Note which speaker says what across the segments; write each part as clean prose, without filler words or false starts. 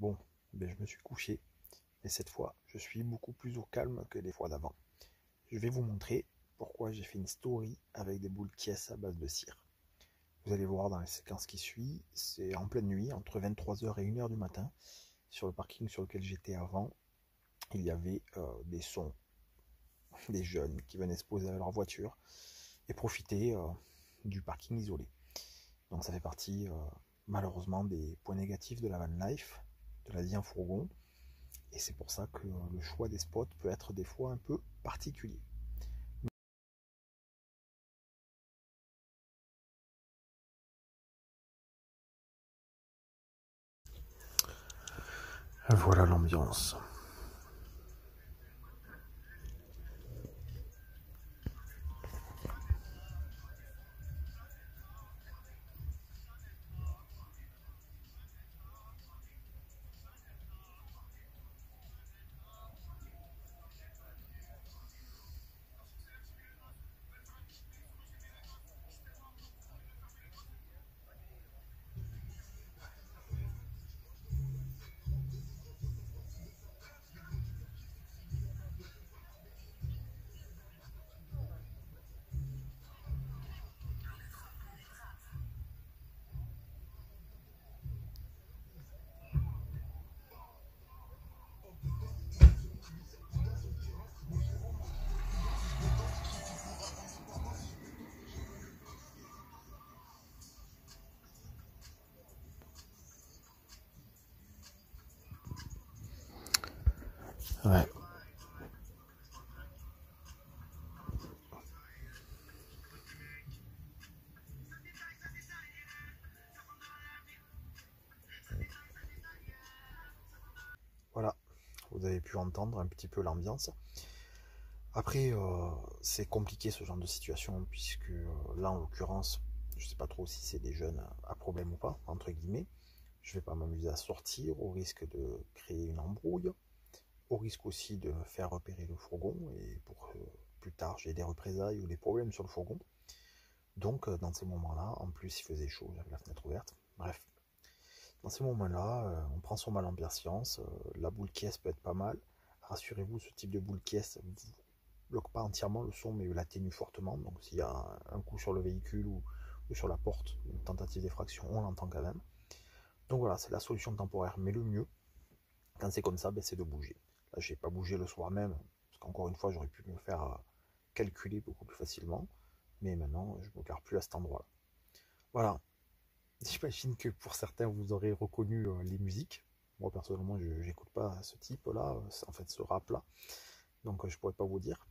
Speaker 1: Bon, je me suis couché, et cette fois, je suis beaucoup plus au calme que les fois d'avant. Je vais vous montrer pourquoi j'ai fait une story avec des boules Kies à base de cire. Vous allez voir dans la séquence qui suit, c'est en pleine nuit, entre 23h et 1h du matin, sur le parking sur lequel j'étais avant, il y avait des sons, des jeunes qui venaient se poser à leur voiture et profiter du parking isolé. Donc ça fait partie malheureusement des points négatifs de la van life, de la vie en fourgon, et c'est pour ça que le choix des spots peut être des fois un peu particulier. Voilà l'ambiance. Ouais. Voilà, vous avez pu entendre un petit peu l'ambiance. Après, c'est compliqué ce genre de situation, puisque là, en l'occurrence, je sais pas trop si c'est des jeunes à problème ou pas, entre guillemets. Je vais pas m'amuser à sortir, au risque de créer une embrouille, au risque aussi de faire repérer le fourgon, et pour que plus tard j'ai des représailles ou des problèmes sur le fourgon. Donc, dans ces moments-là, en plus il faisait chaud, j'avais la fenêtre ouverte. Bref, dans ces moments-là, on prend son mal en patience. La boule qui peut être pas mal. Rassurez-vous, ce type de boule qui ne bloque pas entièrement le son, mais l'atténue fortement. Donc s'il y a un coup sur le véhicule ou sur la porte, une tentative d'effraction, on l'entend quand même. Donc voilà, c'est la solution temporaire. Mais le mieux, quand c'est comme ça, c'est de bouger. Là, j'ai pas bougé le soir même, parce qu'encore une fois, j'aurais pu me faire calculer beaucoup plus facilement. Mais maintenant, je ne me garde plus à cet endroit-là. Voilà. J'imagine que pour certains, vous aurez reconnu les musiques. Moi, personnellement, je n'écoute pas ce type-là, en fait, ce rap-là. Donc, je pourrais pas vous dire.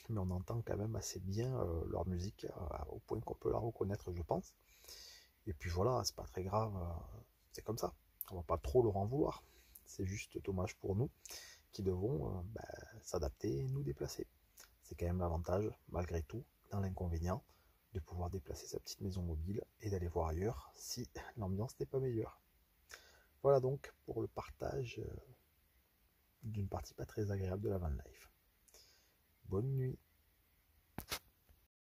Speaker 1: Mais on entend quand même assez bien leur musique, au point qu'on peut la reconnaître, je pense. Et puis voilà, c'est pas très grave, c'est comme ça. On va pas trop leur en vouloir. C'est juste dommage pour nous qui devons s'adapter et nous déplacer. C'est quand même l'avantage, malgré tout, dans l'inconvénient, de pouvoir déplacer sa petite maison mobile et d'aller voir ailleurs si l'ambiance n'est pas meilleure. Voilà donc pour le partage d'une partie pas très agréable de la van life. Bonne nuit.